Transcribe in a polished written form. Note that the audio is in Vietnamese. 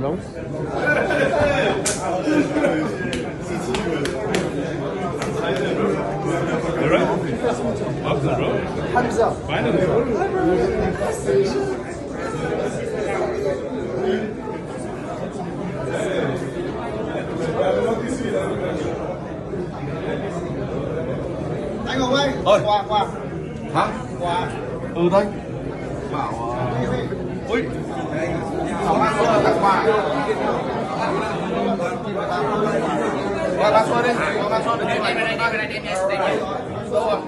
Đúng. Himraz. Anh Hồng ơi, quà. Hả? Quà. Ừ thôi. Bảo ui. Tặng quà. Ra xôi đi, ra xôi đi. Đâu rồi?